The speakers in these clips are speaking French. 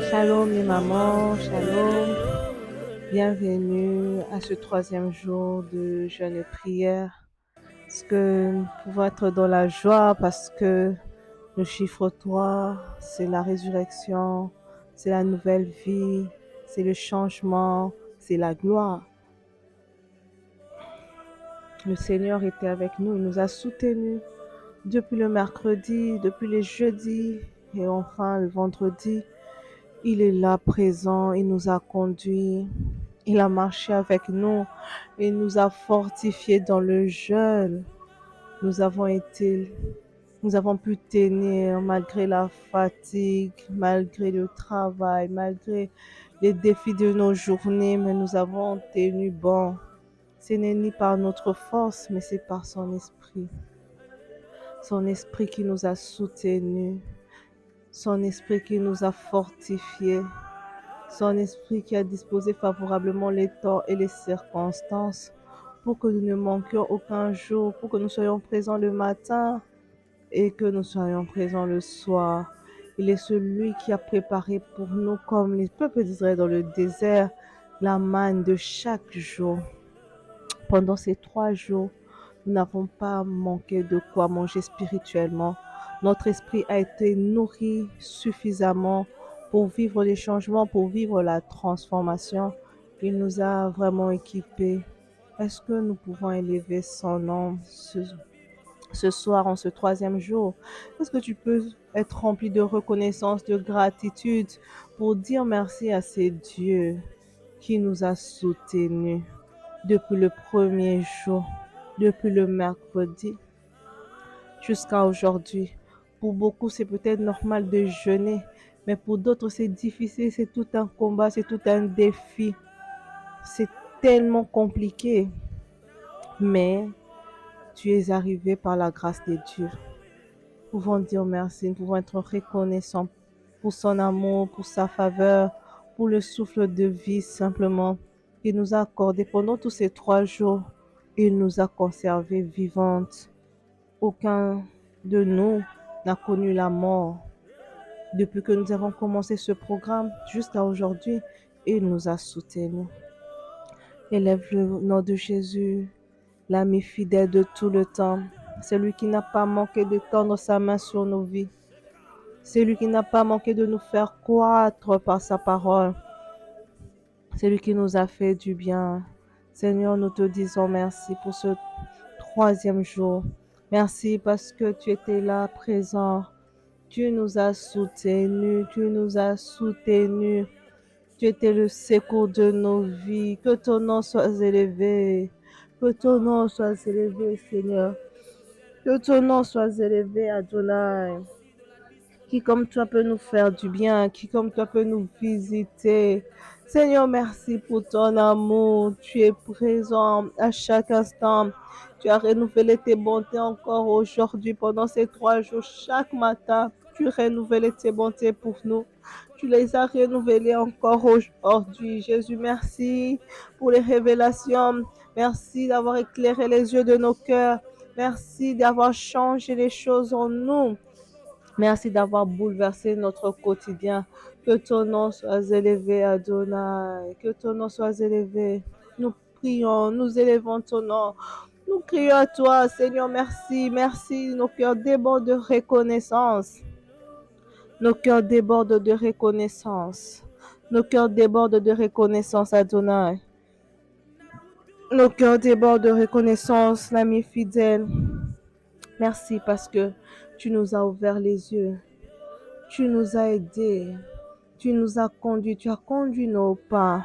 Shalom les mamans, shalom. Bienvenue à ce 3e jour de jeûne et prière. Parce que nous pouvons être dans la joie parce que le chiffre 3, c'est la résurrection, c'est la nouvelle vie, c'est le changement, c'est la gloire. Le Seigneur était avec nous, il nous a soutenus depuis le mercredi, depuis les jeudis et enfin le vendredi. Il est là présent, il nous a conduits, il a marché avec nous, il nous a fortifiés dans le jeûne. Nous avons pu tenir malgré la fatigue, malgré le travail, malgré les défis de nos journées, mais nous avons tenu bon. Ce n'est ni par notre force, mais c'est par son esprit. Son esprit qui nous a soutenus, son esprit qui nous a fortifiés. Son esprit qui a disposé favorablement les temps et les circonstances pour que nous ne manquions aucun jour, pour que nous soyons présents le matin et que nous soyons présents le soir. Il est celui qui a préparé pour nous, comme les peuples d'Israël dans le désert, la manne de chaque jour. Pendant ces 3 jours, nous n'avons pas manqué de quoi manger spirituellement. Notre esprit a été nourri suffisamment pour vivre les changements, pour vivre la transformation. Il nous a vraiment équipés. Est-ce que nous pouvons élever son nom ce soir, en ce 3e jour? Est-ce que tu peux être rempli de reconnaissance, de gratitude pour dire merci à ces dieux qui nous a soutenus depuis le premier jour, depuis le mercredi jusqu'à aujourd'hui? Pour beaucoup, c'est peut-être normal de jeûner, mais pour d'autres, c'est difficile, c'est tout un combat, c'est tout un défi. C'est tellement compliqué, mais tu es arrivé par la grâce de Dieu. Nous pouvons dire merci, nous pouvons être reconnaissants pour son amour, pour sa faveur, pour le souffle de vie simplement qu'il nous a accordé pendant tous ces 3 jours. Il nous a conservés vivantes. Aucun de nous n'a connu la mort. Depuis que nous avons commencé ce programme jusqu'à aujourd'hui, il nous a soutenus. Élève le nom de Jésus, l'ami fidèle de tout le temps, celui qui n'a pas manqué de tendre sa main sur nos vies, celui qui n'a pas manqué de nous faire croître par sa parole, celui qui nous a fait du bien. Seigneur, nous te disons merci pour ce 3e jour. Merci parce que tu étais là, présent. Tu nous as soutenus, tu nous as soutenus. Tu étais le secours de nos vies. Que ton nom soit élevé. Que ton nom soit élevé, Seigneur. Que ton nom soit élevé, Adonai. Qui comme toi peut nous faire du bien, qui comme toi peut nous visiter. Seigneur, merci pour ton amour. Tu es présent à chaque instant. Tu as renouvelé tes bontés encore aujourd'hui pendant ces 3 jours. Chaque matin, tu renouvelé tes bontés pour nous. Tu les as renouvelées encore aujourd'hui. Jésus, merci pour les révélations. Merci d'avoir éclairé les yeux de nos cœurs. Merci d'avoir changé les choses en nous. Merci d'avoir bouleversé notre quotidien. Que ton nom soit élevé, Adonai. Que ton nom soit élevé. Nous prions, nous élevons ton nom. Nous crions à toi, Seigneur, merci, merci. Nos cœurs débordent de reconnaissance. Nos cœurs débordent de reconnaissance. Nos cœurs débordent de reconnaissance, Adonai. Nos cœurs débordent de reconnaissance, l'ami fidèle. Merci parce que tu nous as ouvert les yeux. Tu nous as aidés, tu nous as conduits, tu as conduit nos pas.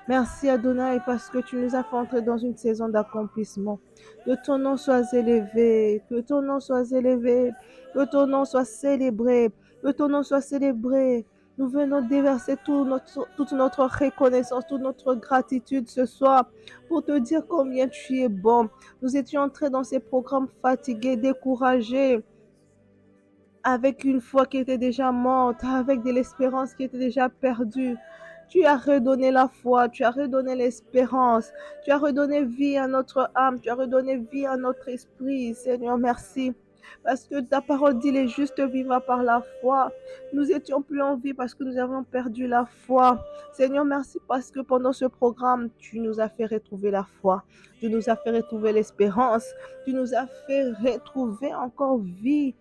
Merci Adonai parce que tu nous as fait entrer dans une saison d'accomplissement. Que ton nom soit élevé, que ton nom soit élevé, que ton nom soit célébré, que ton nom soit célébré. Nous venons déverser toute notre reconnaissance, toute notre gratitude ce soir pour te dire combien tu es bon. Nous étions entrés dans ces programmes fatigués, découragés, avec une foi qui était déjà morte, avec de l'espérance qui était déjà perdue. Tu as redonné la foi, tu as redonné l'espérance, tu as redonné vie à notre âme, tu as redonné vie à notre esprit. Seigneur, merci. Parce que ta parole dit les justes vivra par la foi. Nous étions plus en vie parce que nous avons perdu la foi. Seigneur, merci parce que pendant ce programme, tu nous as fait retrouver la foi. Tu nous as fait retrouver l'espérance. Tu nous as fait retrouver encore vie.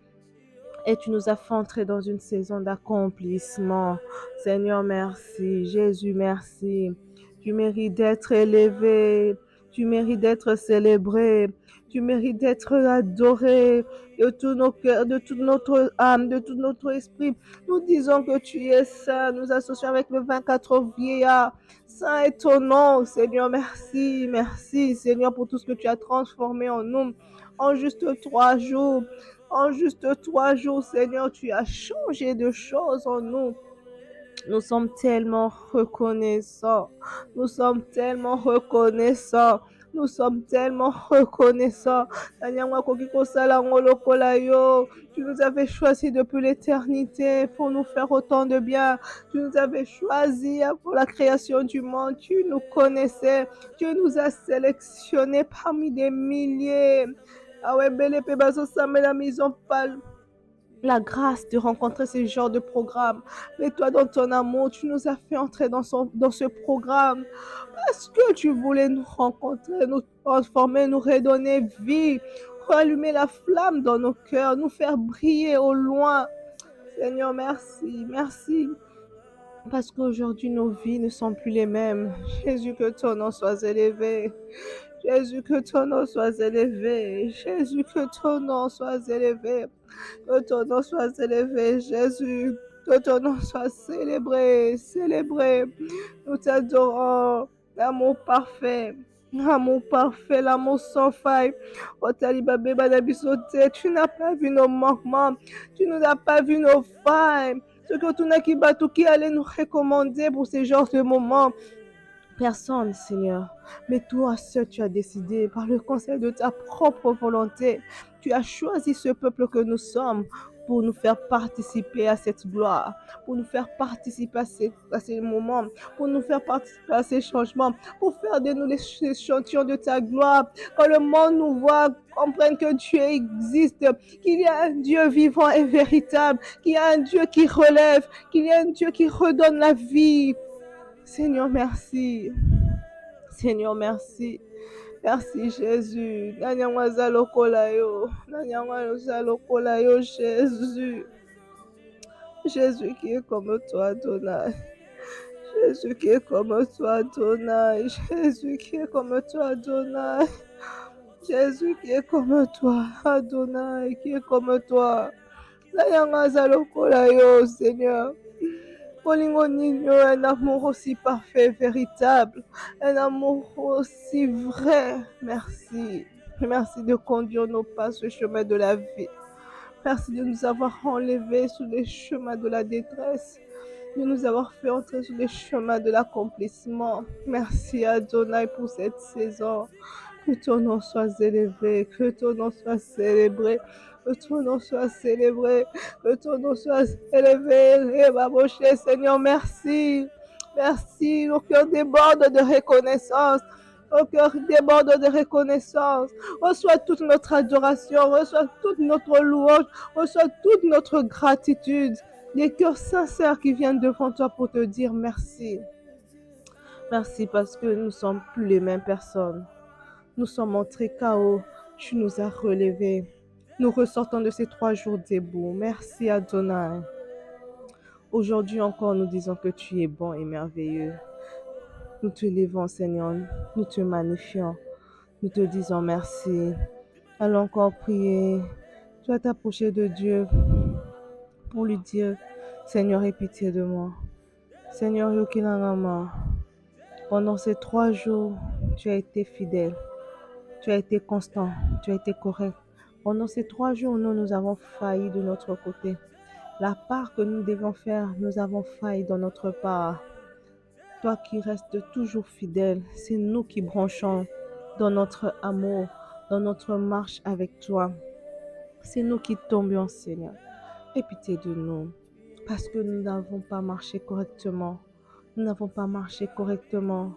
Et tu nous as fait entrer dans une saison d'accomplissement. Seigneur, merci. Jésus, merci. Tu mérites d'être élevé. Tu mérites d'être célébré. Tu mérites d'être adoré de tout nos cœurs, de toute notre âme, de tout notre esprit. Nous disons que tu es saint. Nous associons avec le 24 vieillard. Saint est ton nom, Seigneur. Merci, merci, Seigneur, pour tout ce que tu as transformé en nous en juste 3 jours. En juste 3 jours, Seigneur, tu as changé de choses en nous. Nous sommes tellement reconnaissants. Nous sommes tellement reconnaissants. Nous sommes tellement reconnaissants. Tu nous avais choisis depuis l'éternité pour nous faire autant de bien. Tu nous avais choisis pour la création du monde. Tu nous connaissais. Tu nous as sélectionnés parmi des milliers. Ah ouais, belle épée, bazo, ça met la mise en palme la grâce de rencontrer ce genre de programme. Mais toi, dans ton amour, tu nous as fait entrer dans ce programme parce que tu voulais nous rencontrer, nous transformer, nous redonner vie, rallumer la flamme dans nos cœurs, nous faire briller au loin. Seigneur, merci, merci. Parce qu'aujourd'hui, nos vies ne sont plus les mêmes. Jésus, que ton nom soit élevé. Jésus, que ton nom soit élevé. Jésus, que ton nom soit élevé. Que ton nom soit élevé, Jésus. Que ton nom soit célébré, célébré. Nous t'adorons. L'amour parfait. L'amour parfait, l'amour sans faille. Oh, Talibabé, Badabisoté, tu n'as pas vu nos manquements. Tu nous as pas vu nos failles. Ce que tu n'as qui allait nous recommander pour ces genres de moments. Personne, Seigneur. Mais toi seul, tu as décidé, par le conseil de ta propre volonté, tu as choisi ce peuple que nous sommes pour nous faire participer à cette gloire, pour nous faire participer à ces moments, pour nous faire participer à ces changements, pour faire de nous les échantillons de ta gloire. Quand le monde nous voit, comprenne que Dieu existe, qu'il y a un Dieu vivant et véritable, qu'il y a un Dieu qui relève, qu'il y a un Dieu qui redonne la vie. Seigneur, merci. Seigneur, merci. Merci, Jésus. Jésus. Jésus qui est comme toi, Adonai. Jésus qui est comme toi, Adonai. Jésus qui est comme toi, Adonai. Jésus qui est comme toi, Adonai, qui est comme toi. Seigneur. Un amour aussi parfait, véritable, un amour aussi vrai. Merci. Merci de conduire nos pas sur le chemin de la vie. Merci de nous avoir enlevés sur les chemins de la détresse, de nous avoir fait entrer sur les chemins de l'accomplissement. Merci Adonai pour cette saison. Que ton nom soit élevé, que ton nom soit célébré, que ton nom soit célébré, que ton nom soit élevé. Seigneur, merci. Merci. Nos cœurs débordent de reconnaissance. Nos cœurs débordent de reconnaissance. Reçois toute notre adoration, reçois toute notre louange, reçois toute notre gratitude. Des cœurs sincères qui viennent devant toi pour te dire merci. Merci parce que nous ne sommes plus les mêmes personnes. Nous sommes entrés KO. Tu nous as relevés. Nous ressortons de ces 3 jours debout. Merci Adonai. Aujourd'hui encore, nous disons que tu es bon et merveilleux. Nous te levons, Seigneur. Nous te magnifions. Nous te disons merci. Allons encore prier. Tu vas t'approcher de Dieu pour lui dire, Seigneur, aie pitié de moi. Seigneur, Yokinangama, pendant ces 3 jours, tu as été fidèle. Tu as été constant, tu as été correct. Pendant ces 3 jours, nous avons failli de notre côté. La part que nous devons faire, nous avons failli dans notre part. Toi qui restes toujours fidèle, c'est nous qui branchons dans notre amour, dans notre marche avec toi. C'est nous qui tombions, Seigneur. Aie pitié de nous, parce que nous n'avons pas marché correctement. Nous n'avons pas marché correctement.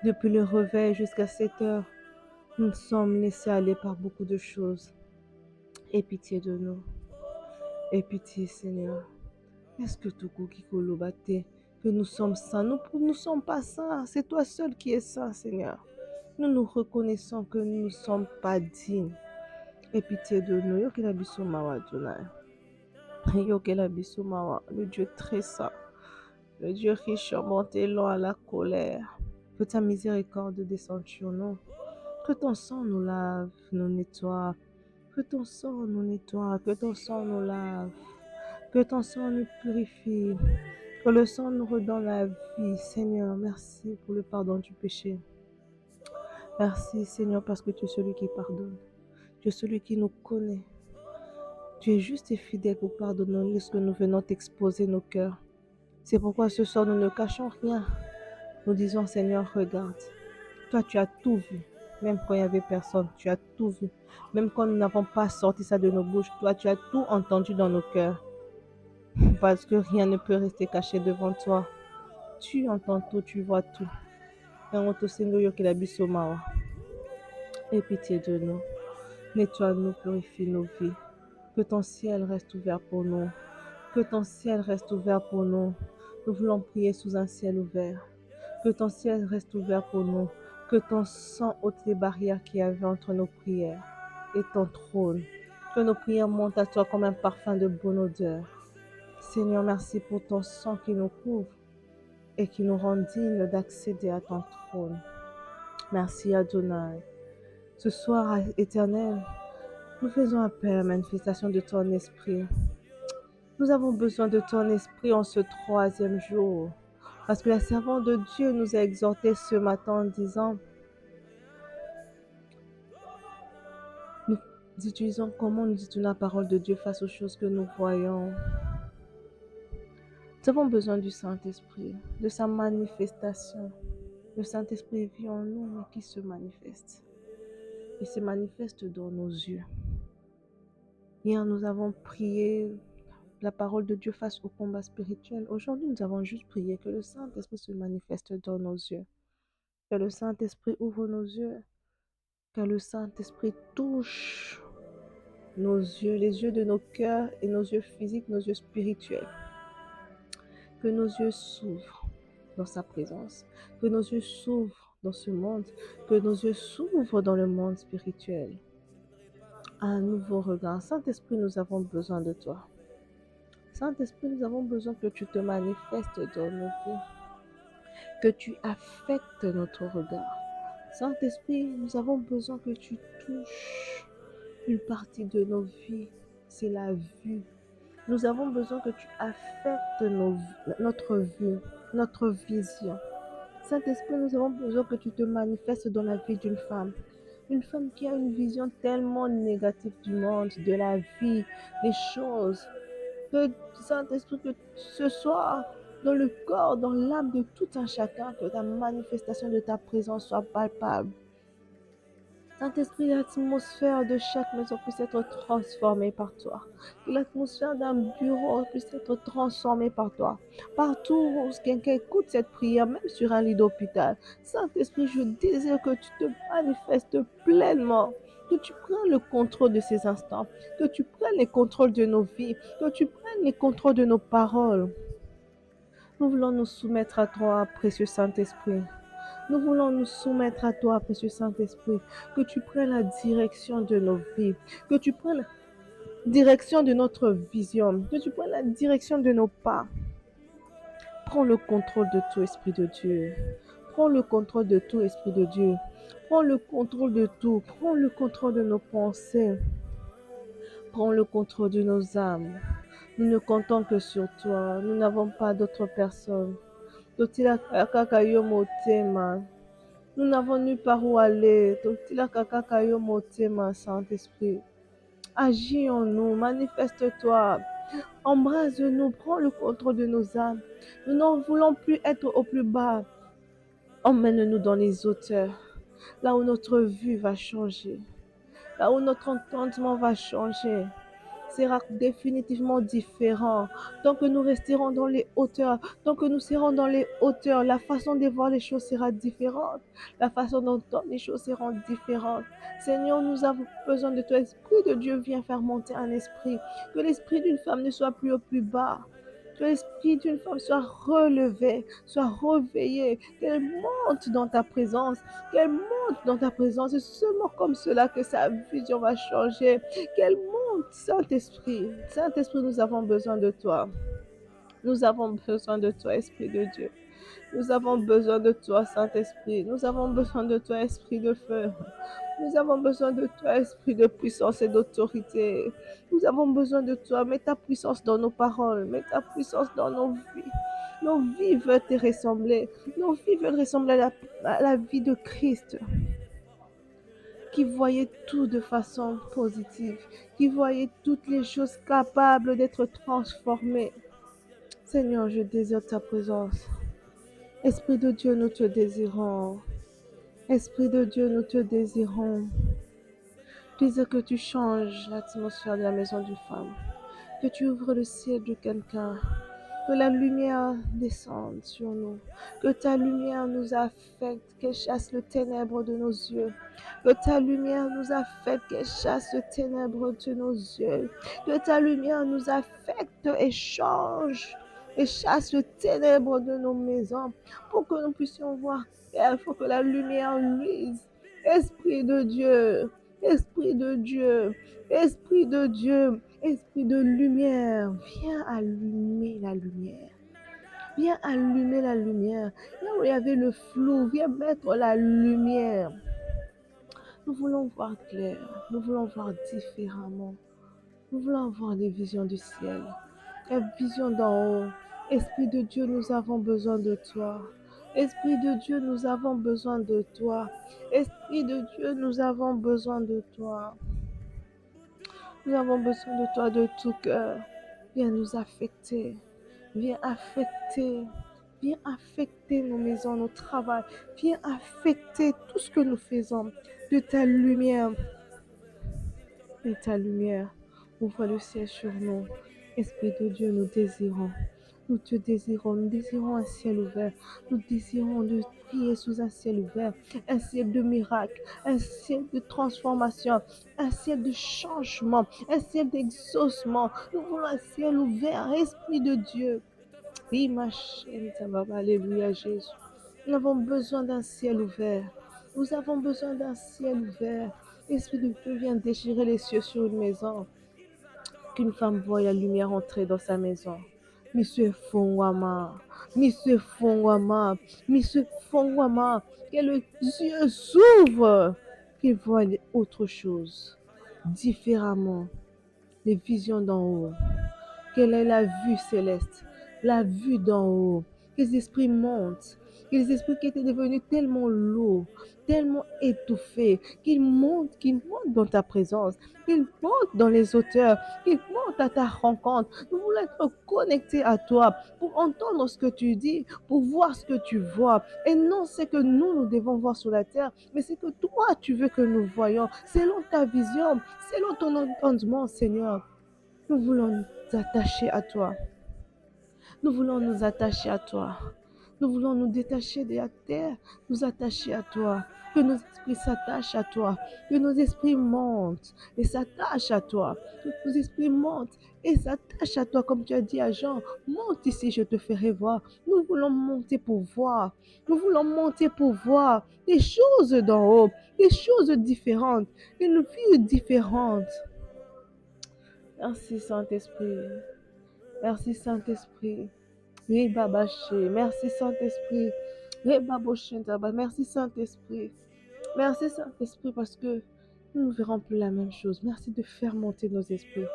Depuis le réveil jusqu'à 7 heures, nous sommes laissés aller par beaucoup de choses. Aie pitié de nous. Aie pitié, Seigneur. Est-ce que tout Kolobate, que nous sommes saints? Nous ne sommes pas saints. C'est toi seul qui es saint, Seigneur. Nous nous reconnaissons que nous ne sommes pas dignes. Aie pitié de nous. Yokela biso mawa Adonai. Yokela biso mawa, le Dieu très saint, le Dieu riche en bonté, lent à la colère. Que ta miséricorde descende sur nous. Que ton sang nous lave, nous nettoie. Que ton sang nous nettoie, que ton sang nous lave. Que ton sang nous purifie. Que le sang nous redonne la vie. Seigneur, merci pour le pardon du péché. Merci, Seigneur, parce que tu es celui qui pardonne. Tu es celui qui nous connaît. Tu es juste et fidèle pour pardonner lorsque nous venons t'exposer nos cœurs. C'est pourquoi ce soir, nous ne cachons rien. Nous disons, Seigneur, regarde. Toi, tu as tout vu. Même quand il n'y avait personne, tu as tout vu. Même quand nous n'avons pas sorti ça de nos bouches, toi, tu as tout entendu dans nos cœurs. Parce que rien ne peut rester caché devant toi. Tu entends tout, tu vois tout. Aie pitié de nous. Nettoie-nous, purifie nos vies. Que ton ciel reste ouvert pour nous. Que ton ciel reste ouvert pour nous. Nous voulons prier sous un ciel ouvert. Que ton ciel reste ouvert pour nous. Que ton sang ôte les barrières qu'il y avait entre nos prières et ton trône. Que nos prières montent à toi comme un parfum de bonne odeur. Seigneur, merci pour ton sang qui nous couvre et qui nous rend dignes d'accéder à ton trône. Merci Adonai. Ce soir, éternel, nous faisons appel à la manifestation de ton esprit. Nous avons besoin de ton esprit en ce 3e jour. Parce que la servante de Dieu nous a exhortés ce matin en disant, nous utilisons comment nous utilisons la parole de Dieu face aux choses que nous voyons. Nous avons besoin du Saint-Esprit, de sa manifestation. Le Saint-Esprit vit en nous, mais qui se manifeste. Il se manifeste dans nos yeux. Hier, nous avons prié la parole de Dieu face au combat spirituel. Aujourd'hui, nous avons juste prié que le Saint-Esprit se manifeste dans nos yeux. Que le Saint-Esprit ouvre nos yeux. Que le Saint-Esprit touche nos yeux, les yeux de nos cœurs et nos yeux physiques, nos yeux spirituels. Que nos yeux s'ouvrent dans sa présence. Que nos yeux s'ouvrent dans ce monde. Que nos yeux s'ouvrent dans le monde spirituel. Un nouveau regard. Saint-Esprit, nous avons besoin de toi. Saint-Esprit, nous avons besoin que tu te manifestes dans nos vies. Que tu affectes notre regard. Saint-Esprit, nous avons besoin que tu touches une partie de nos vies. C'est la vue. Nous avons besoin que tu affectes notre vue, notre vision. Saint-Esprit, nous avons besoin que tu te manifestes dans la vie d'une femme. Une femme qui a une vision tellement négative du monde, de la vie, des choses. Que Saint-Esprit, que ce soir, dans le corps, dans l'âme de tout un chacun, que ta manifestation de ta présence soit palpable. Saint-Esprit, l'atmosphère de chaque maison puisse être transformée par toi. Que l'atmosphère d'un bureau puisse être transformée par toi. Partout où quelqu'un écoute cette prière, même sur un lit d'hôpital. Saint-Esprit, je désire que tu te manifestes pleinement. Que tu prennes le contrôle de ces instants. Que tu prennes le contrôle de nos vies. Que tu prennes le contrôle de nos paroles. Nous voulons nous soumettre à toi, précieux Saint-Esprit. Nous voulons nous soumettre à toi, précieux Saint-Esprit, que tu prennes la direction de nos vies, que tu prennes la direction de notre vision, que tu prennes la direction de nos pas. Prends le contrôle de tout Esprit de Dieu. Prends le contrôle de tout Esprit de Dieu. Prends le contrôle de tout. Prends le contrôle de nos pensées. Prends le contrôle de nos âmes. Nous ne comptons que sur toi. Nous n'avons pas d'autre personne. Nous n'avons nulle part où aller. Saint-Esprit. Agis en nous, manifeste-toi. Embrase-nous, prends le contrôle de nos âmes. Nous n'en voulons plus être au plus bas. Emmène-nous dans les hauteurs, là où notre vue va changer, là où notre entendement va changer. sera définitivement différent. Tant que nous resterons dans les hauteurs, tant que nous serons dans les hauteurs, la façon de voir les choses sera différente. La façon d'entendre les choses sera différente. Seigneur, nous avons besoin de toi. Esprit de Dieu, viens faire monter un esprit. Que l'esprit d'une femme ne soit plus au plus bas. Que l'esprit d'une femme soit relevé, soit réveillé, qu'elle monte dans ta présence, qu'elle monte dans ta présence. C'est seulement comme cela que sa vision va changer. Qu'elle monte, Saint-Esprit. Saint-Esprit, nous avons besoin de toi. Nous avons besoin de toi, Esprit de Dieu. Nous avons besoin de toi, Saint-Esprit. Nous avons besoin de toi, Esprit de feu. Nous avons besoin de toi, Esprit de puissance et d'autorité. Nous avons besoin de toi. Mets ta puissance dans nos paroles. Mets ta puissance dans nos vies. Nos vies veulent te ressembler. Nos vies veulent ressembler à la vie de Christ, qui voyait tout de façon positive, qui voyait toutes les choses capables d'être transformées. Seigneur, je désire ta présence. Esprit de Dieu, nous te désirons. Esprit de Dieu, nous te désirons. Désire que tu changes l'atmosphère de la maison d'une femme, que tu ouvres le ciel de quelqu'un, que la lumière descende sur nous, que ta lumière nous affecte, qu'elle chasse le ténèbre de nos yeux, que ta lumière nous affecte, qu'elle chasse le ténèbre de nos yeux, que ta lumière nous affecte et change et chasse le ténèbre de nos maisons, pour que nous puissions voir. Il faut que la lumière luise. Esprit de Dieu, Esprit de Dieu, Esprit de Dieu, Esprit de lumière, viens allumer la lumière. Viens allumer la lumière. Là où il y avait le flou, viens mettre la lumière. Nous voulons voir clair. Nous voulons voir différemment. Nous voulons avoir des visions du ciel. La vision d'en haut. Esprit de Dieu, nous avons besoin de toi. Esprit de Dieu, nous avons besoin de toi. Esprit de Dieu, nous avons besoin de toi. Nous avons besoin de toi de tout cœur. Viens nous affecter. Viens affecter. Viens affecter nos maisons, nos travaux. Viens affecter tout ce que nous faisons. De ta lumière. De ta lumière. Ouvre le ciel sur nous. Esprit de Dieu, nous désirons. Nous te désirons, nous désirons un ciel ouvert. Nous désirons de prier sous un ciel ouvert, un ciel de miracles, un ciel de transformation, un ciel de changement, un ciel d'exaucement. Nous voulons un ciel ouvert, Esprit de Dieu. Oui, ma chérie, ça va, alléluia Jésus. Nous avons besoin d'un ciel ouvert. Nous avons besoin d'un ciel ouvert. Esprit de Dieu, viens déchirer les cieux sur une maison. Qu'une femme voie la lumière entrer dans sa maison. Monsieur Fongwama, Monsieur Fongwama, Monsieur Fongwama, que les yeux s'ouvrent, qu'il voie autre chose, différemment, les visions d'en haut. Quelle est la vue céleste, la vue d'en haut, que les esprits montent, que les esprits qui étaient devenus tellement lourds, tellement étouffés, qu'ils montent dans ta présence, qu'ils montent dans les hauteurs, qu'ils montent à ta rencontre. Nous voulons être connectés à toi pour entendre ce que tu dis, pour voir ce que tu vois. Et non, c'est que nous devons voir sur la terre, mais c'est que toi, tu veux que nous voyons, selon ta vision, selon ton entendement, Seigneur. Nous voulons nous attacher à toi. Nous voulons nous attacher à toi. Nous voulons nous détacher de la terre, nous attacher à toi. Que nos esprits s'attachent à toi. Que nos esprits montent et s'attachent à toi. Que nos esprits montent et s'attachent à toi. Comme tu as dit à Jean, monte ici, je te ferai voir. Nous voulons monter pour voir. Nous voulons monter pour voir des choses d'en haut, des choses différentes, une vie différente. Merci Saint-Esprit. Merci Saint-Esprit. Oui, Babaché. Merci Saint-Esprit. Oui, Baboshin-Taba. Merci Saint-Esprit. Merci Saint-Esprit parce que nous ne verrons plus la même chose. Merci de faire monter nos esprits.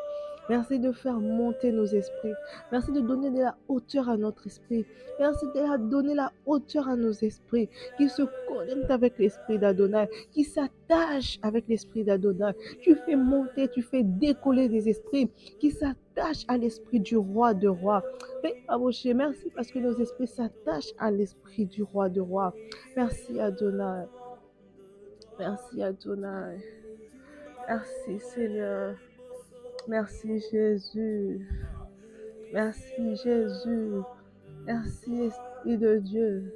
Merci de faire monter nos esprits. Merci de donner de la hauteur à notre esprit. Merci de donner la hauteur à nos esprits qui se connectent avec l'esprit d'Adonai, qui s'attachent avec l'esprit d'Adonai. Tu fais monter, tu fais décoller des esprits qui s'attachent à l'esprit du roi de rois. Merci parce que nos esprits s'attachent à l'esprit du roi de rois. Merci Adonai. Merci Adonai. Merci Seigneur. Merci Jésus. Merci Jésus. Merci Esprit de Dieu.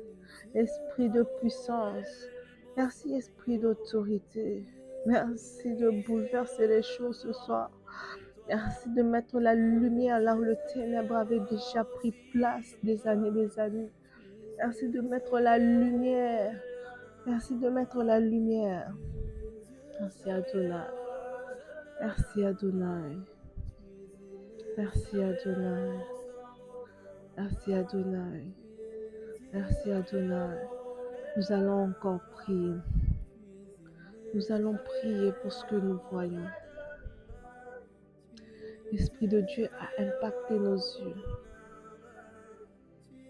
Esprit de puissance. Merci Esprit d'autorité. Merci de bouleverser les choses ce soir. Merci de mettre la lumière là où le ténèbre avait déjà pris place des années, des années. Merci de mettre la lumière. Merci de mettre la lumière. Merci Adonai. Merci Adonai. Merci Adonai. Merci Adonai. Merci Adonai. Nous allons encore prier. Nous allons prier pour ce que nous voyons. L'Esprit de Dieu a impacté nos yeux.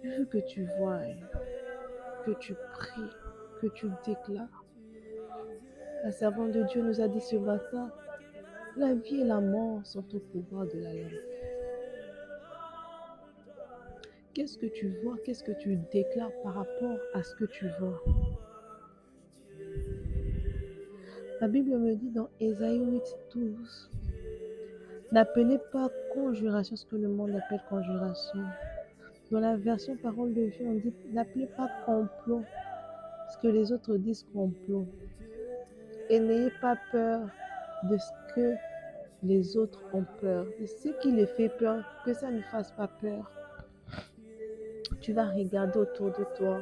Je veux que tu vois, que tu pries, que tu déclares. La servante de Dieu nous a dit ce matin, la vie et la mort sont au pouvoir de la langue. Qu'est-ce que tu vois? Qu'est-ce que tu déclares par rapport à ce que tu vois? La Bible me dit dans Ésaïe 8:12, n'appelez pas conjuration ce que le monde appelle conjuration. Dans la version parole de Dieu, on dit n'appelez pas complot ce que les autres disent complot. Et n'ayez pas peur de ce que les autres ont peur. Et ce qui les fait peur, que ça ne fasse pas peur. Tu vas regarder autour de toi.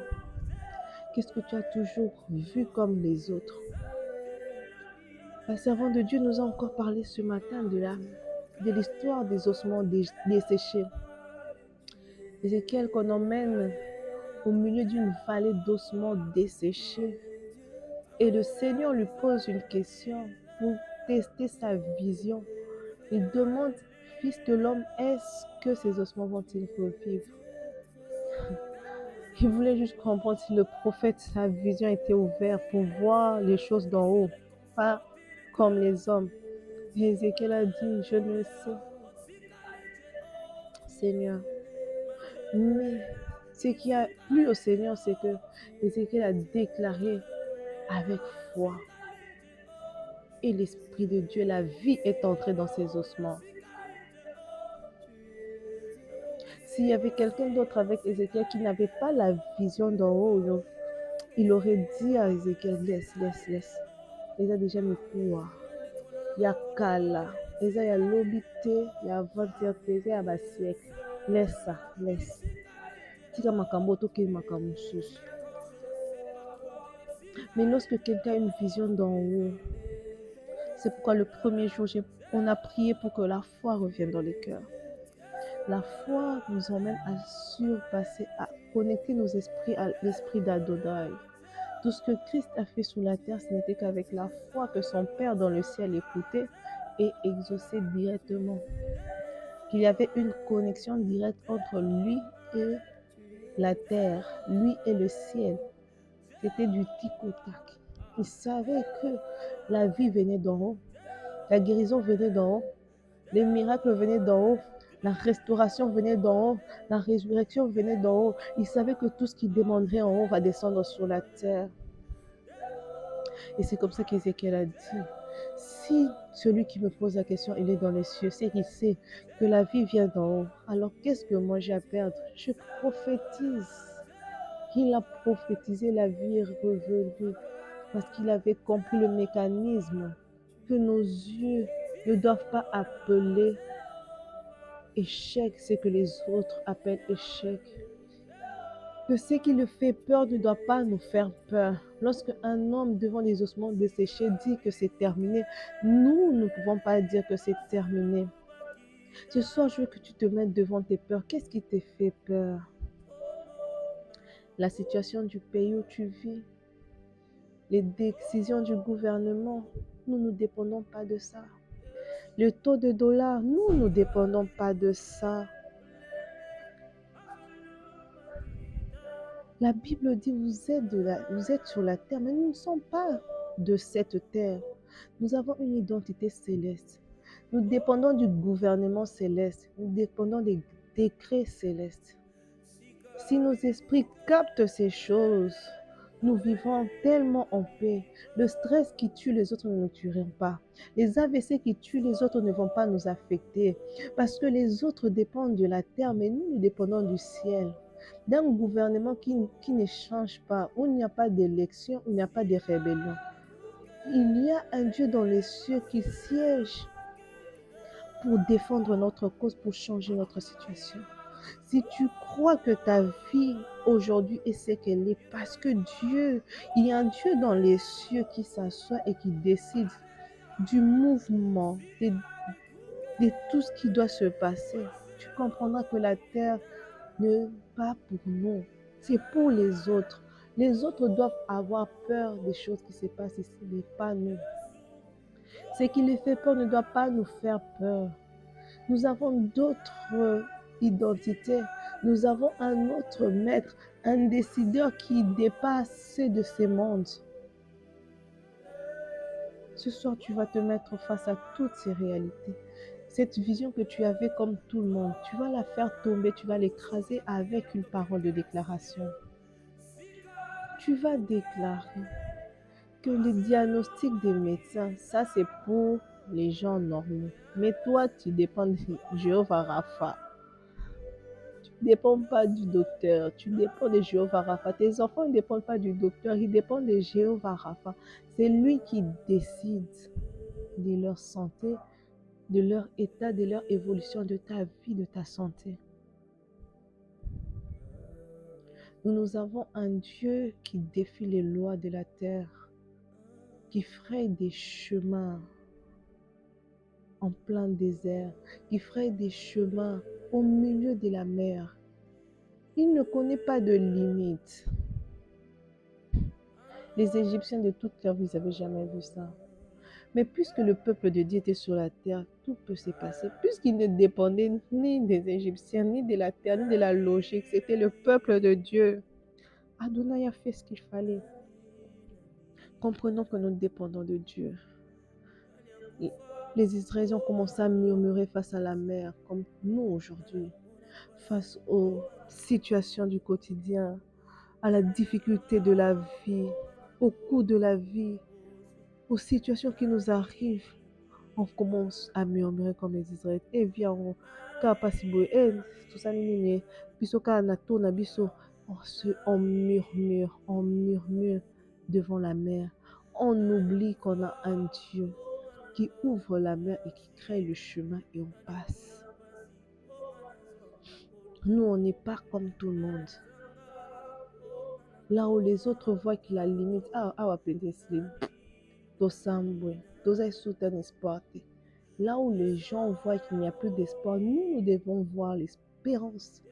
Qu'est-ce que tu as toujours vu comme les autres? La servante de Dieu nous a encore parlé ce matin de l'histoire des ossements desséchés. Ézéchiel qu'on emmène au milieu d'une vallée d'ossements desséchés. Et le Seigneur lui pose une question pour tester sa vision. Il demande, Fils de l'homme, est-ce que ces ossements vont-ils revivre? Il voulait juste comprendre si le prophète, sa vision était ouverte pour voir les choses d'en haut, pas comme les hommes. Et Ézéchiel a dit, je ne sais, Seigneur. Mais ce qui a plu au Seigneur, c'est que Ézéchiel a déclaré avec foi. Et l'Esprit de Dieu, la vie est entrée dans ses ossements. S'il y avait quelqu'un d'autre avec Ézéchiel qui n'avait pas la vision d'en haut, il aurait dit à Ézéchiel, laisse. Il a déjà mis quoi? Il y a Kala. Il y a l'obité, il y a 21 il y a un siècle. Laisse ça, laisse. Tika makambo toke makambo susu. Mais lorsque quelqu'un a une vision d'en haut, c'est pourquoi le premier jour, on a prié pour que la foi revienne dans les cœurs. La foi nous emmène à surpasser, à connecter nos esprits à l'esprit d'Adonai. Tout ce que Christ a fait sur la terre, ce n'était qu'avec la foi que son Père dans le ciel écoutait et exauçait directement. Qu'il y avait une connexion directe entre lui et la terre, lui et le ciel. C'était du tic au tac. Il savait que la vie venait d'en haut, la guérison venait d'en haut, les miracles venaient d'en haut, la restauration venait d'en haut, la résurrection venait d'en haut. Il savait que tout ce qu'il demanderait en haut va descendre sur la terre. Et c'est comme ça qu'Ézéchiel a dit, si celui qui me pose la question, il est dans les cieux, c'est qu'il sait que la vie vient d'en haut. Alors qu'est-ce que moi j'ai à perdre? Je prophétise. Il a prophétisé, la vie est revenue parce qu'il avait compris le mécanisme que nos yeux ne doivent pas appeler échec, ce que les autres appellent échec. Que ce qui le fait peur ne doit pas nous faire peur. Lorsque un homme devant les ossements desséchés dit que c'est terminé, nous ne pouvons pas dire que c'est terminé. Ce soir, je veux que tu te mettes devant tes peurs. Qu'est-ce qui te fait peur? La situation du pays où tu vis, les décisions du gouvernement, nous ne dépendons pas de ça. Le taux de dollar, nous ne dépendons pas de ça. La Bible dit, vous êtes sur la terre, mais nous ne sommes pas de cette terre. Nous avons une identité céleste. Nous dépendons du gouvernement céleste. Nous dépendons des décrets célestes. Si nos esprits captent ces choses, Nous vivons tellement en paix. Le stress qui tue les autres ne nous tueront pas. Les AVC qui tuent les autres ne vont pas nous affecter. Parce que les autres dépendent de la terre, mais nous dépendons du ciel. D'un gouvernement qui ne change pas, où il n'y a pas d'élection, où il n'y a pas de rébellion. Il y a un Dieu dans les cieux qui siège pour défendre notre cause, pour changer notre situation. Si tu crois que ta vie aujourd'hui est ce qu'elle est, parce que Dieu, il y a un Dieu dans les cieux qui s'assoit et qui décide du mouvement, de tout ce qui doit se passer, tu comprendras que la terre n'est pas pour nous, c'est pour les autres. Les autres doivent avoir peur des choses qui se passent ici, mais pas nous. Ce qui les fait peur ne doit pas nous faire peur. Nous avons d'autres identités. Nous avons un autre maître, un décideur qui dépasse ceux de ces mondes. Ce soir, tu vas te mettre face à toutes ces réalités. Cette vision que tu avais comme tout le monde, tu vas la faire tomber, tu vas l'écraser avec une parole de déclaration. Tu vas déclarer que les diagnostics des médecins, ça c'est pour les gens normaux. Mais toi, tu dépends de Jéhovah Rapha. Tu ne dépends pas du docteur, tu dépends de Jéhovah Rapha. Tes enfants ne dépendent pas du docteur, ils dépendent de Jéhovah Rapha. C'est lui qui décide de leur santé, de leur état, de leur évolution, de ta vie, de ta santé. Nous avons un Dieu qui défie les lois de la terre, qui fraye des chemins en plein désert, qui fraye des chemins au milieu de la mer. Il ne connaît pas de limites. Les Égyptiens de toute leur vie, ils n'avaient jamais vu ça. Mais puisque le peuple de Dieu était sur la terre, tout peut se passer. Puisqu'il ne dépendait ni des Égyptiens, ni de la terre, ni de la logique, c'était le peuple de Dieu. Adonai a fait ce qu'il fallait. Comprenons que nous dépendons de Dieu. Les Israéliens ont commencé à murmurer face à la mer, comme nous aujourd'hui, face aux situations du quotidien, à la difficulté de la vie, au coût de la vie, aux situations qui nous arrivent. On commence à murmurer comme les Israélites. Et viens, tout ça, on murmure devant la mer. On oublie qu'on a un Dieu qui ouvre la mer et qui crée le chemin et on passe. Nous, on n'est pas comme tout le monde. Là où les autres voient qu'il y a limite, là où les gens voient qu'il n'y a plus d'espoir, nous devons voir l'espérance.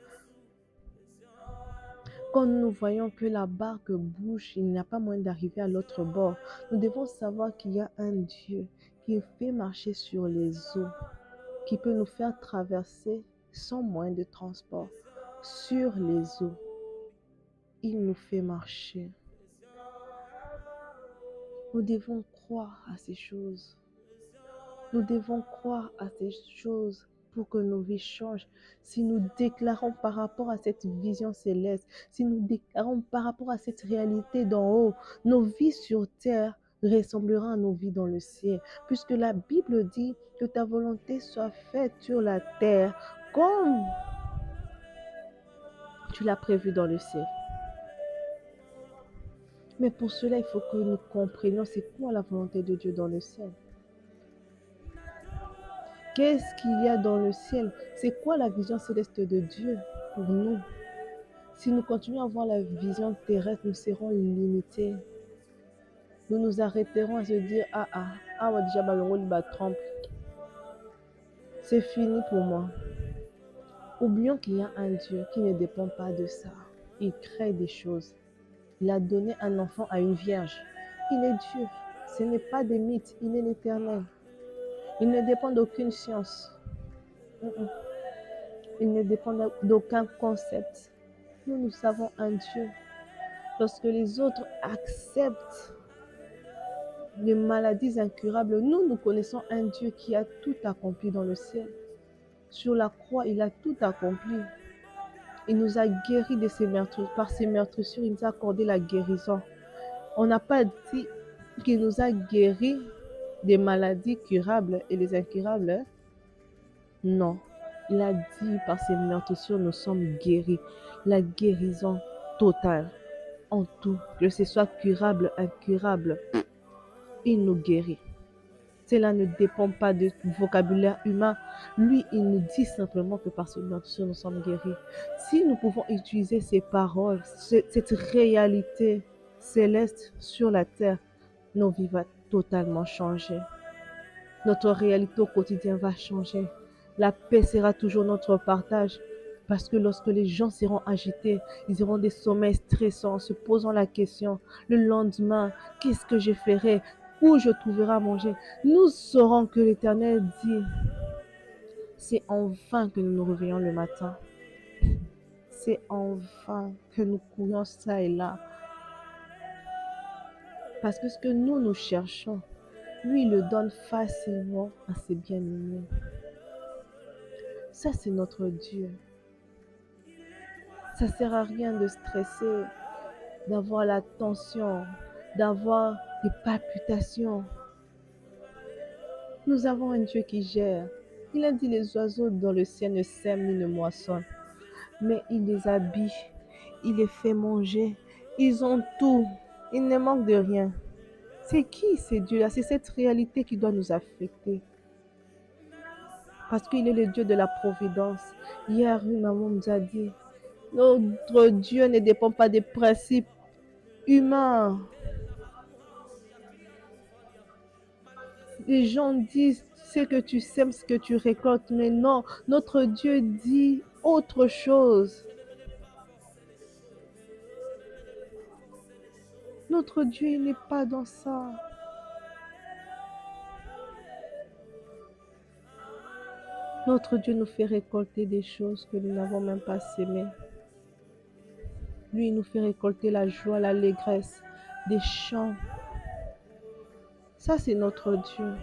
Quand nous voyons que la barque bouge, il n'y a pas moyen d'arriver à l'autre bord, nous devons savoir qu'il y a un Dieu qui fait marcher sur les eaux, qui peut nous faire traverser sans moyen de transport sur les eaux. Il nous fait marcher. Nous devons croire à ces choses. Nous devons croire à ces choses pour que nos vies changent. Si nous déclarons par rapport à cette vision céleste, si nous déclarons par rapport à cette réalité d'en haut, nos vies sur terre ressembleront à nos vies dans le ciel. Puisque la Bible dit que ta volonté soit faite sur la terre comme tu l'as prévu dans le ciel. Mais pour cela, il faut que nous comprenions c'est quoi la volonté de Dieu dans le ciel. Qu'est-ce qu'il y a dans le ciel? C'est quoi la vision céleste de Dieu pour nous? Si nous continuons à voir la vision terrestre, nous serons limités. Nous nous arrêterons à se dire déjà trompe. C'est fini pour moi. Oublions qu'il y a un Dieu qui ne dépend pas de ça. Il crée des choses. Il a donné un enfant à une vierge. Il est Dieu. Ce n'est pas des mythes. Il est l'éternel. Il ne dépend d'aucune science. Il ne dépend d'aucun concept. Nous avons un Dieu. Lorsque les autres acceptent les maladies incurables, nous connaissons un Dieu qui a tout accompli dans le ciel. Sur la croix, il a tout accompli. Il nous a guéris de ses meurtrissures. Par ses meurtrissures, il nous a accordé la guérison. On n'a pas dit qu'il nous a guéris des maladies curables et les incurables. Hein? Non. Il a dit par ses meurtrissures, nous sommes guéris. La guérison totale en tout, que ce soit curable, incurable, il nous guérit. Cela ne dépend pas du vocabulaire humain. Lui, il nous dit simplement que par ses meurtrissures, nous sommes guéris. Si nous pouvons utiliser ces paroles, cette réalité céleste sur la terre, nos vies vont totalement changer. Notre réalité au quotidien va changer. La paix sera toujours notre partage. Parce que lorsque les gens seront agités, ils auront des sommeils stressants, se posant la question, le lendemain, qu'est-ce que je ferai? Où je trouverai à manger? Nous saurons que l'Éternel dit, c'est enfin que nous nous réveillons le matin. C'est enfin que nous courons ça et là. Parce que ce que nous cherchons, lui, il le donne facilement à ses bien-aimés. Ça, c'est notre Dieu. Ça ne sert à rien de stresser, d'avoir la tension, d'avoir des palpitations. Nous avons un Dieu qui gère. Il a dit les oiseaux dans le ciel ne sèment ni ne moissonnent, mais il les habille, il les fait manger. Ils ont tout. Il ne manque de rien. C'est qui ces dieux-là? C'est cette réalité qui doit nous affecter. Parce qu'il est le Dieu de la providence. Hier, une maman nous a dit, notre Dieu ne dépend pas des principes humains. Les gens disent ce que tu sèmes, ce que tu récoltes, mais non, notre Dieu dit autre chose. Notre Dieu, il n'est pas dans ça. Notre Dieu nous fait récolter des choses que nous n'avons même pas sémées. Lui, il nous fait récolter la joie, l'allégresse, des chants. Ça, c'est notre Dieu.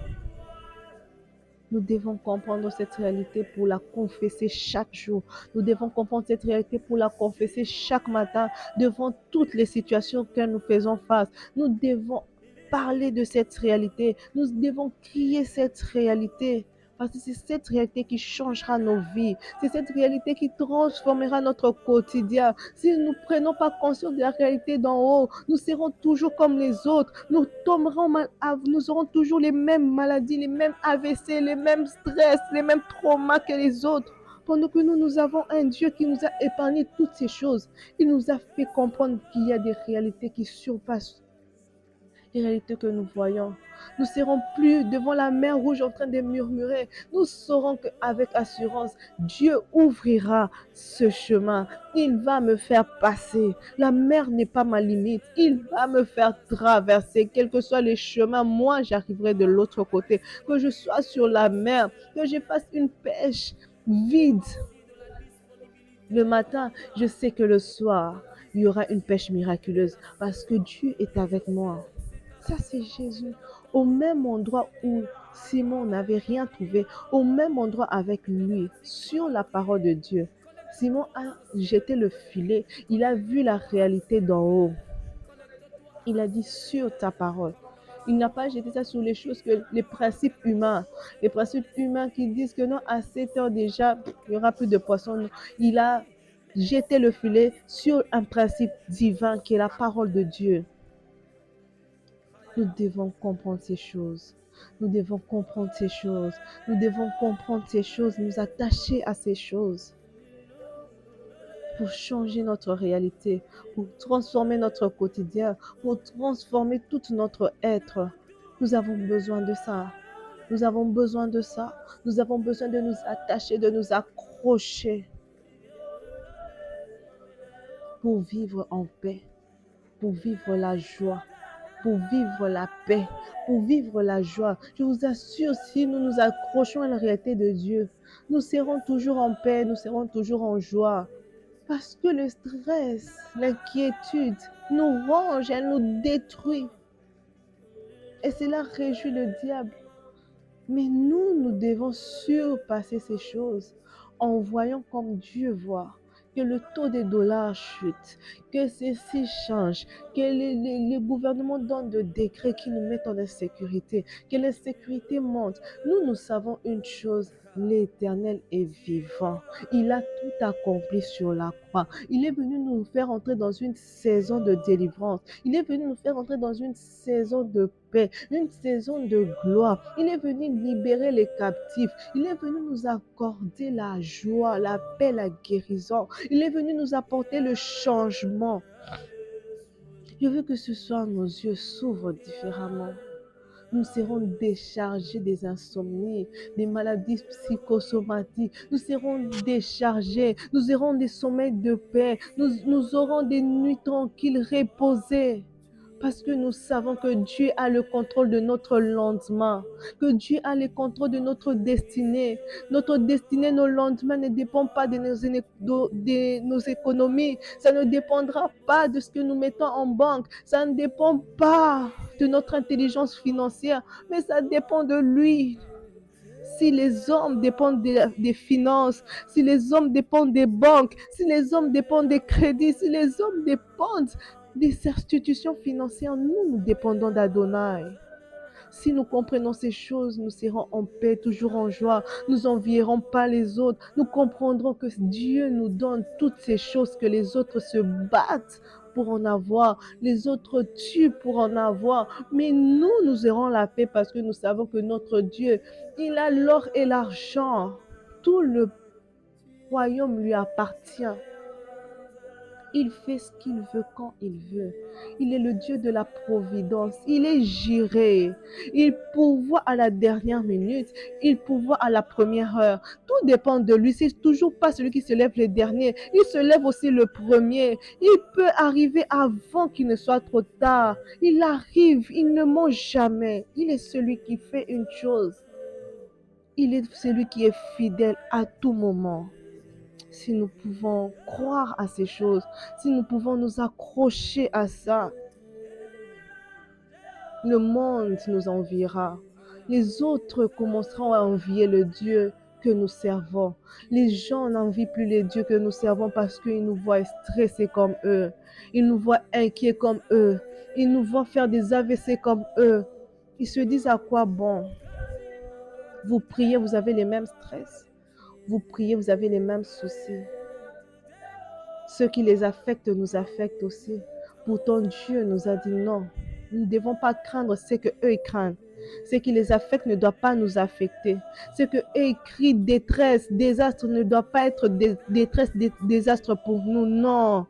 Nous devons comprendre cette réalité pour la confesser chaque jour. Nous devons comprendre cette réalité pour la confesser chaque matin devant toutes les situations auxquelles nous faisons face. Nous devons parler de cette réalité. Nous devons crier cette réalité. Parce que c'est cette réalité qui changera nos vies. C'est cette réalité qui transformera notre quotidien. Si nous ne prenons pas conscience de la réalité d'en haut, nous serons toujours comme les autres. Nous tomberons nous aurons toujours les mêmes maladies, les mêmes AVC, les mêmes stress, les mêmes traumas que les autres. Pendant que nous avons un Dieu qui nous a épargné toutes ces choses. Il nous a fait comprendre qu'il y a des réalités qui surpassent les réalités que nous voyons. Nous ne serons plus devant la mer rouge en train de murmurer. Nous saurons qu'avec assurance, Dieu ouvrira ce chemin. Il va me faire passer. La mer n'est pas ma limite. Il va me faire traverser. Quels que soient les chemins, moi, j'arriverai de l'autre côté. Que je sois sur la mer, que je fasse une pêche vide. Le matin, je sais que le soir, il y aura une pêche miraculeuse parce que Dieu est avec moi. Ça, c'est Jésus. Au même endroit où Simon n'avait rien trouvé, au même endroit avec lui, sur la parole de Dieu. Simon a jeté le filet. Il a vu la réalité d'en haut. Il a dit sur ta parole. Il n'a pas jeté ça sur les choses que les principes humains. Les principes humains qui disent que non, à 7 heures déjà, il n'y aura plus de poissons. Il a jeté le filet sur un principe divin qui est la parole de Dieu. Nous devons comprendre ces choses. Nous devons comprendre ces choses. Nous devons comprendre ces choses, nous attacher à ces choses pour changer notre réalité, pour transformer notre quotidien, pour transformer tout notre être. Nous avons besoin de ça. Nous avons besoin de ça. Nous avons besoin de nous attacher, de nous accrocher pour vivre en paix, pour vivre la joie, pour vivre la paix, pour vivre la joie. Je vous assure, si nous nous accrochons à la réalité de Dieu, nous serons toujours en paix, nous serons toujours en joie. Parce que le stress, l'inquiétude nous ronge, elle nous détruit. Et cela réjouit le diable. Mais nous devons surpasser ces choses en voyant comme Dieu voit. que le taux des dollars chute, que ceci change, que les gouvernements donnent des décrets qui nous mettent en insécurité, que l'insécurité monte. Nous savons une chose, l'Éternel est vivant. Il a tout accompli sur la croix. Il est venu nous faire entrer dans une saison de délivrance. Il est venu nous faire entrer dans une saison de paix, une saison de gloire. Il est venu libérer les captifs. Il est venu nous accorder la joie, la paix, la guérison. Il est venu nous apporter le changement. Je veux que ce soir, nos yeux s'ouvrent différemment. Nous serons déchargés des insomnies, des maladies psychosomatiques. Nous serons déchargés. Nous aurons des sommeils de paix. Nous aurons des nuits tranquilles, reposées. Parce que nous savons que Dieu a le contrôle de notre lendemain, que Dieu a le contrôle de notre destinée. Notre destinée, nos lendemains ne dépendent pas de nos économies. Ça ne dépendra pas de ce que nous mettons en banque. Ça ne dépend pas de notre intelligence financière, mais ça dépend de lui. Si les hommes dépendent des finances, si les hommes dépendent des banques, si les hommes dépendent des crédits, si les hommes dépendent des institutions financières, nous dépendons d'Adonai. Si nous comprenons ces choses, nous serons en paix, toujours en joie. Nous n'envierons pas les autres. Nous comprendrons que Dieu nous donne toutes ces choses que les autres se battent pour en avoir. Les autres tuent pour en avoir. Mais nous aurons la paix parce que nous savons que notre Dieu, il a l'or et l'argent. Tout le royaume lui appartient. Il fait ce qu'il veut quand il veut. Il est le Dieu de la providence. Il est géré. Il pourvoit à la dernière minute. Il pourvoit à la première heure. Tout dépend de lui. C'est toujours pas celui qui se lève le dernier. Il se lève aussi le premier. Il peut arriver avant qu'il ne soit trop tard. Il arrive. Il ne ment jamais. Il est celui qui fait une chose. Il est celui qui est fidèle à tout moment. Si nous pouvons croire à ces choses, si nous pouvons nous accrocher à ça, le monde nous enviera. Les autres commenceront à envier le Dieu que nous servons. Les gens n'envient plus les dieux que nous servons parce qu'ils nous voient stressés comme eux. Ils nous voient inquiets comme eux. Ils nous voient faire des AVC comme eux. Ils se disent à quoi bon? Vous priez, vous avez les mêmes stress. Vous priez, vous avez les mêmes soucis. Ce qui les affecte nous affecte aussi. Pourtant, Dieu nous a dit non. Nous ne devons pas craindre ce que eux craignent. Ce qui les affecte ne doit pas nous affecter. Ce que eux crient détresse, désastre ne doit pas être détresse, désastre pour nous. Non.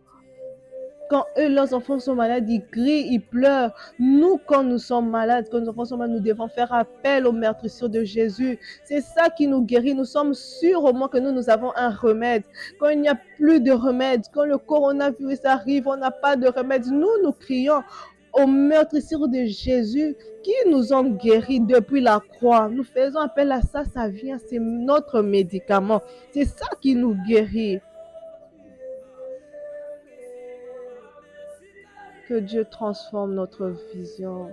Quand eux, leurs enfants sont malades, ils crient, ils pleurent. Nous, quand nous sommes malades, quand nos enfants sont malades, nous devons faire appel au meurtrissure de Jésus. C'est ça qui nous guérit. Nous sommes sûrs au moins que nous avons un remède. Quand il n'y a plus de remède, quand le coronavirus arrive, on n'a pas de remède. Nous crions au meurtrissure de Jésus qui nous ont guéris depuis la croix. Nous faisons appel à ça, ça vient, c'est notre médicament. C'est ça qui nous guérit. Que Dieu transforme notre vision.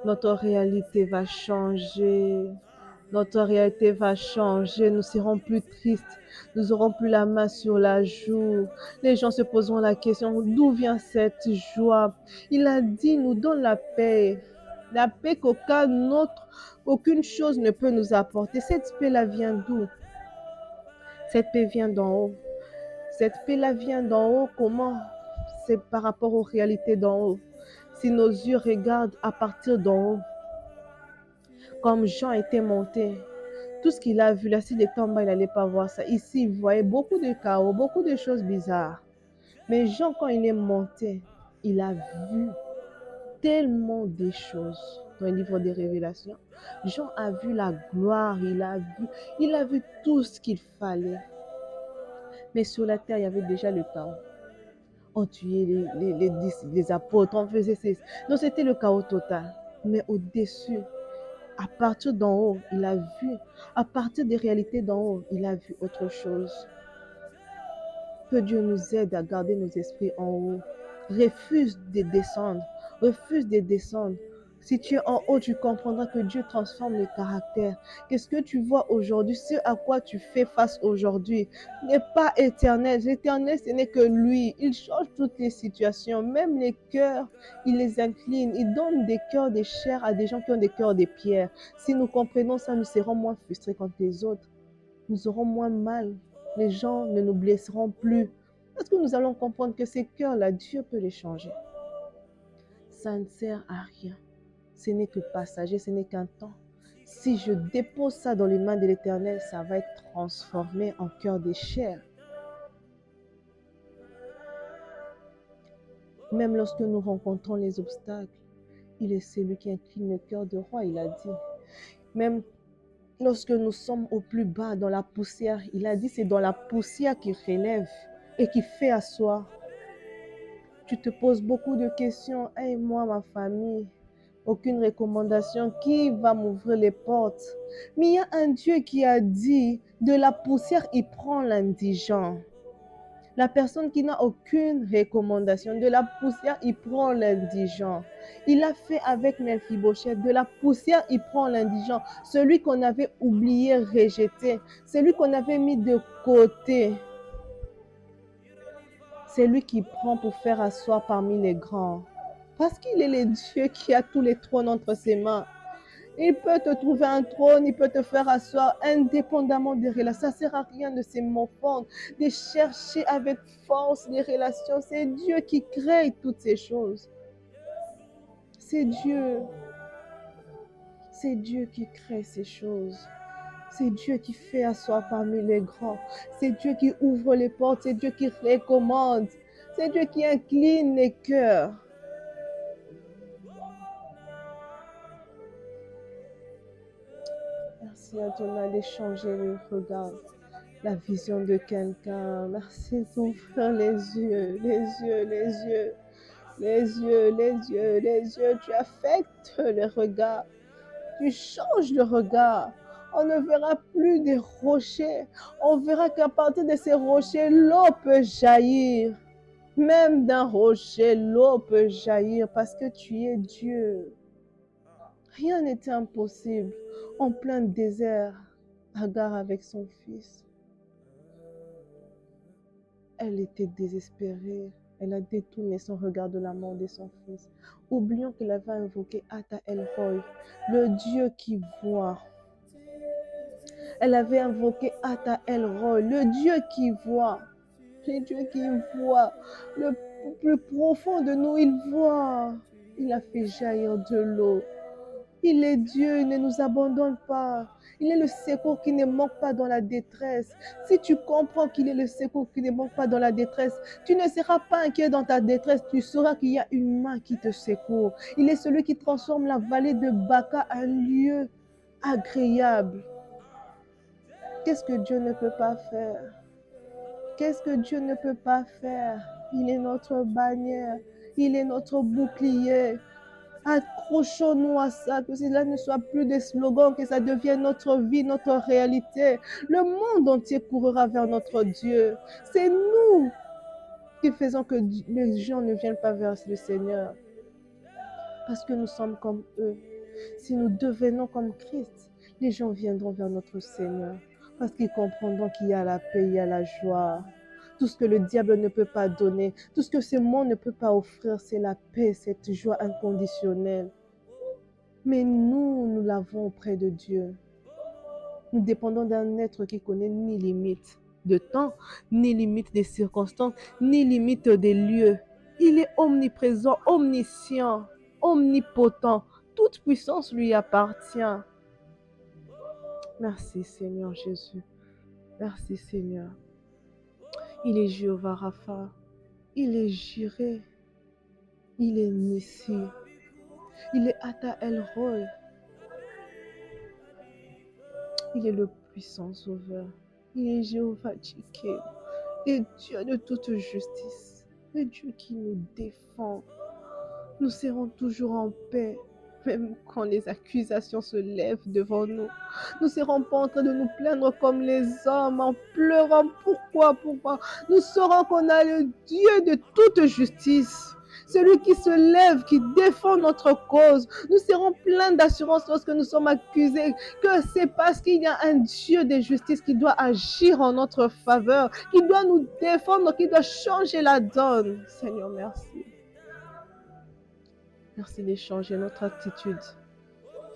Notre réalité va changer. Notre réalité va changer. Nous serons plus tristes. Nous n'aurons plus la main sur la joue. Les gens se poseront la question, d'où vient cette joie? Il a dit, nous donne la paix. La paix aucune chose ne peut nous apporter. Cette paix-là vient d'où? Cette paix vient d'en haut. Cette paix-là vient d'en haut. Comment? C'est par rapport aux réalités d'en haut. Si nos yeux regardent à partir d'en haut, comme Jean était monté, tout ce qu'il a vu là, s'il était en bas, il n'allait pas voir ça. Ici, il voyait beaucoup de chaos, beaucoup de choses bizarres. Mais Jean, quand il est monté, il a vu tellement de choses dans le livre des Révélations. Jean a vu la gloire, il a vu tout ce qu'il fallait. Mais sur la terre, il y avait déjà le chaos. On tuait les apôtres, on faisait ces... Donc c'était le chaos total. Mais au-dessus, à partir d'en haut, il a vu, à partir des réalités d'en haut, il a vu autre chose. Que Dieu nous aide à garder nos esprits en haut. Refuse de descendre, refuse de descendre. Si tu es en haut, tu comprendras que Dieu transforme le caractère. Qu'est-ce que tu vois aujourd'hui, ce à quoi tu fais face aujourd'hui, n'est pas éternel. L'éternel, ce n'est que lui. Il change toutes les situations, même les cœurs, il les incline. Il donne des cœurs de chair à des gens qui ont des cœurs de pierre. Si nous comprenons ça, nous serons moins frustrés contre les autres. Nous aurons moins mal. Les gens ne nous blesseront plus. Parce que nous allons comprendre que ces cœurs-là, Dieu peut les changer. Ça ne sert à rien. Ce n'est que passager, ce n'est qu'un temps. Si je dépose ça dans les mains de l'Éternel, ça va être transformé en cœur de chair. Même lorsque nous rencontrons les obstacles, il est celui qui incline le cœur de roi, il a dit. Même lorsque nous sommes au plus bas, dans la poussière, il a dit, c'est dans la poussière qu'il relève et qui fait asseoir. Tu te poses beaucoup de questions. Hey, moi, ma famille, aucune recommandation. Qui va m'ouvrir les portes? Mais il y a un Dieu qui a dit, de la poussière, il prend l'indigent. La personne qui n'a aucune recommandation, de la poussière, il prend l'indigent. Il a fait avec Mephibosheth, de la poussière, il prend l'indigent. Celui qu'on avait oublié, rejeté, celui qu'on avait mis de côté. C'est lui qui prend pour faire asseoir parmi les grands. Parce qu'il est le Dieu qui a tous les trônes entre ses mains. Il peut te trouver un trône, il peut te faire asseoir indépendamment des relations. Ça ne sert à rien de se morfondre, de chercher avec force les relations. C'est Dieu qui crée toutes ces choses. C'est Dieu. C'est Dieu qui crée ces choses. C'est Dieu qui fait asseoir parmi les grands. C'est Dieu qui ouvre les portes. C'est Dieu qui recommande. C'est Dieu qui incline les cœurs. Merci Adonai d'échanger le regard, la vision de quelqu'un. Merci d'ouvrir les yeux, les yeux, les yeux, les yeux, les yeux, les yeux. Tu affectes le regard. Tu changes le regard. On ne verra plus des rochers. On verra qu'à partir de ces rochers, l'eau peut jaillir. Même d'un rocher, l'eau peut jaillir parce que tu es Dieu. Rien n'était impossible. En plein désert, Agar avec son fils. Elle était désespérée. Elle a détourné son regard de la mort de son fils. Oublions qu'elle avait invoqué Ata El Roy, le Dieu qui voit. Elle avait invoqué Ata El Roy, le Dieu qui voit. Le Dieu qui voit. Le plus profond de nous, il voit. Il a fait jaillir de l'eau. Il est Dieu, il ne nous abandonne pas. Il est le secours qui ne manque pas dans la détresse. Si tu comprends qu'il est le secours qui ne manque pas dans la détresse, tu ne seras pas inquiet dans ta détresse. Tu sauras qu'il y a une main qui te secourt. Il est celui qui transforme la vallée de Baka en un lieu agréable. Qu'est-ce que Dieu ne peut pas faire? Qu'est-ce que Dieu ne peut pas faire? Il est notre bannière. Il est notre bouclier. Accrochons-nous à ça, que cela ne soit plus des slogans, que ça devienne notre vie, notre réalité. Le monde entier courra vers notre Dieu. C'est nous qui faisons que les gens ne viennent pas vers le Seigneur. Parce que nous sommes comme eux. Si nous devenons comme Christ, les gens viendront vers notre Seigneur. Parce qu'ils comprendront qu'il y a la paix, il y a la joie. Tout ce que le diable ne peut pas donner, tout ce que ce monde ne peut pas offrir, c'est la paix, cette joie inconditionnelle. Mais nous l'avons auprès de Dieu. Nous dépendons d'un être qui connaît ni limite de temps, ni limite des circonstances, ni limite des lieux. Il est omniprésent, omniscient, omnipotent. Toute puissance lui appartient. Merci Seigneur Jésus. Merci Seigneur. Il est Jéhovah Rapha. Il est Jireh. Il est Nissi. Il est Ata El Roy. Il est le puissant sauveur. Il est Jéhovah Tchiké. Le Dieu de toute justice. Le Dieu qui nous défend. Nous serons toujours en paix. Même quand les accusations se lèvent devant nous. Nous ne serons pas en train de nous plaindre comme les hommes en pleurant. Pourquoi? Nous saurons qu'on a le Dieu de toute justice. celui qui se lève, qui défend notre cause. Nous serons pleins d'assurance lorsque nous sommes accusés, que c'est parce qu'il y a un Dieu de justice qui doit agir en notre faveur, qui doit nous défendre, qui doit changer la donne. Seigneur, merci. Merci de changer notre attitude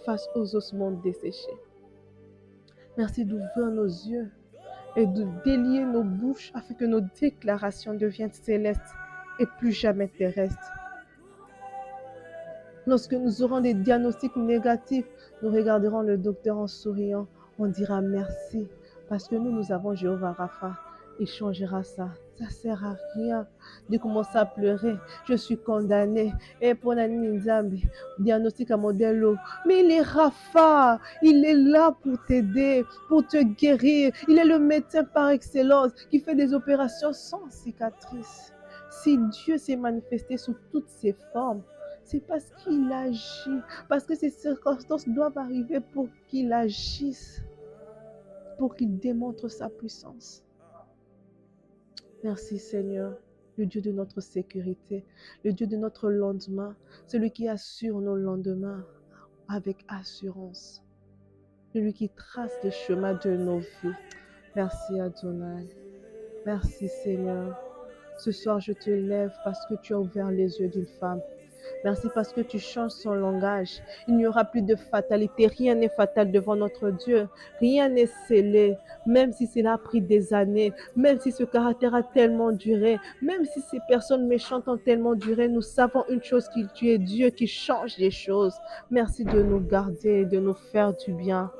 face aux ossements desséchés. Merci d'ouvrir nos yeux et de délier nos bouches afin que nos déclarations deviennent célestes et plus jamais terrestres. Lorsque nous aurons des diagnostics négatifs, nous regarderons le docteur en souriant. On dira merci parce que nous avons Jéhovah Rapha. Il changera ça. Ça ne sert à rien de commencer à pleurer. Je suis condamné. Et pour la Nizambi, diagnostic à modèle. Mais il est Rapha. Il est là pour t'aider, pour te guérir. Il est le médecin par excellence qui fait des opérations sans cicatrices. Si Dieu s'est manifesté sous toutes ses formes, c'est parce qu'il agit, parce que ces circonstances doivent arriver pour qu'il agisse, pour qu'il démontre sa puissance. Merci Seigneur, le Dieu de notre sécurité, le Dieu de notre lendemain, celui qui assure nos lendemains avec assurance, celui qui trace les chemins de nos vies. Merci Adonai, merci Seigneur. Ce soir je te lève parce que tu as ouvert les yeux d'une femme. Merci parce que tu changes son langage. Il n'y aura plus de fatalité. Rien n'est fatal devant notre Dieu. Rien n'est scellé. Même si cela a pris des années, même si ce caractère a tellement duré, même si ces personnes méchantes ont tellement duré, nous savons une chose, que tu es Dieu qui change les choses. Merci de nous garder, de nous faire du bien.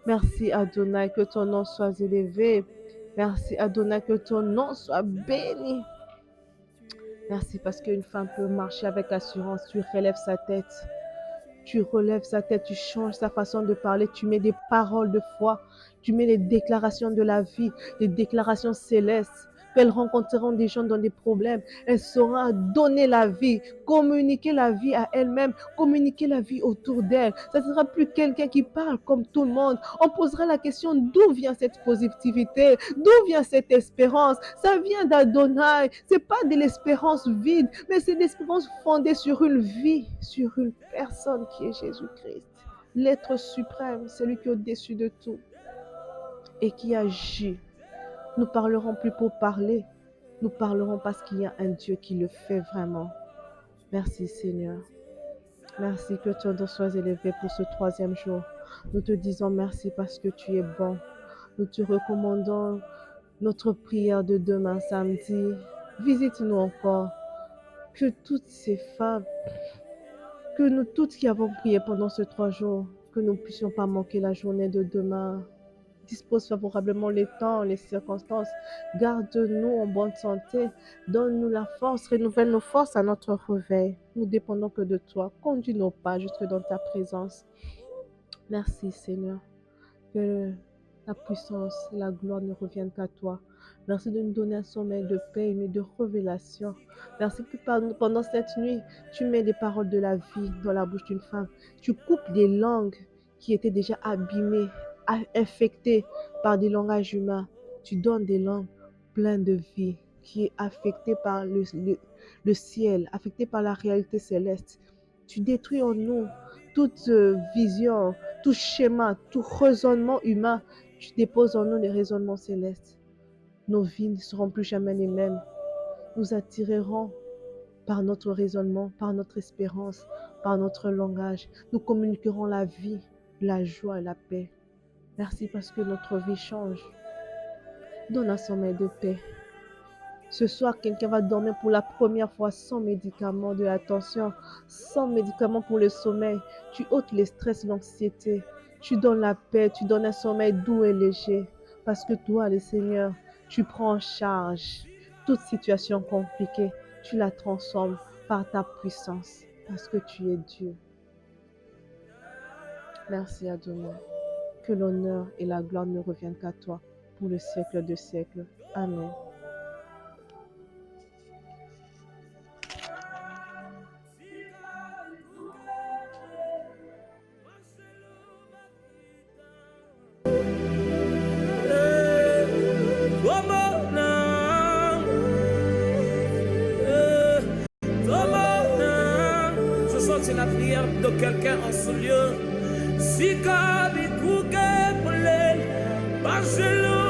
Merci Adonai, que ton nom soit élevé. Merci Adonai, que ton nom soit béni. Merci parce qu'une femme peut marcher avec assurance. Tu relèves sa tête. Tu relèves sa tête, tu changes sa façon de parler, tu mets des paroles de foi, tu mets les déclarations de la vie, les déclarations célestes. Elles rencontreront des gens dans des problèmes. Elles sauront donner la vie, communiquer la vie à elles-mêmes, communiquer la vie autour d'elles. Ça ne sera plus quelqu'un qui parle comme tout le monde. On posera la question d'où vient cette positivité, d'où vient cette espérance. Ça vient d'Adonai. C'est pas de l'espérance vide, mais c'est l'espérance fondée sur une vie, sur une personne qui est Jésus-Christ. L'être suprême, celui qui est au-dessus de tout et qui agit. Nous parlerons plus pour parler. Nous parlerons parce qu'il y a un Dieu qui le fait vraiment. Merci Seigneur. Merci que ton nom soit élevé pour ce 3e jour. Nous te disons merci parce que tu es bon. Nous te recommandons notre prière de demain samedi. Visite-nous encore. Que toutes ces femmes, que nous toutes qui avons prié pendant ces 3 jours, que nous ne puissions pas manquer la journée de demain. Dispose favorablement les temps, les circonstances. Garde-nous en bonne santé. Donne-nous la force. Renouvelle nos forces à notre réveil. Nous dépendons que de toi. Conduis nos pas jusque dans ta présence. Merci Seigneur. Que la puissance et la gloire ne reviennent qu'à toi. Merci de nous donner un sommeil de paix, une nuit de révélation. Merci que pendant cette nuit, tu mets des paroles de la vie dans la bouche d'une femme. Tu coupes des langues qui étaient déjà abîmées, infectées par des langages humains. Tu donnes des langues pleines de vie, qui est affectée par le ciel, affectée par la réalité céleste. Tu détruis en nous toute vision, tout schéma, tout raisonnement humain. Tu déposes en nous les raisonnements célestes. Nos vies ne seront plus jamais les mêmes. Nous attirerons par notre raisonnement, par notre espérance, par notre langage. Nous communiquerons la vie, la joie et la paix. Merci parce que notre vie change. Donne un sommeil de paix. Ce soir, quelqu'un va dormir pour la première fois sans médicaments de la tension, sans médicaments pour le sommeil. Tu ôtes le stress, l'anxiété. Tu donnes la paix, tu donnes un sommeil doux et léger. Parce que toi, le Seigneur, tu prends en charge toute situation compliquée. Tu la transformes par ta puissance. Parce que tu es Dieu. Merci Adonai. Que l'honneur et la gloire ne reviennent qu'à toi pour le siècle de siècles. Amen. la prière de quelqu'un en ce lieu. Si Kabi Kouke Poulel, Bajelo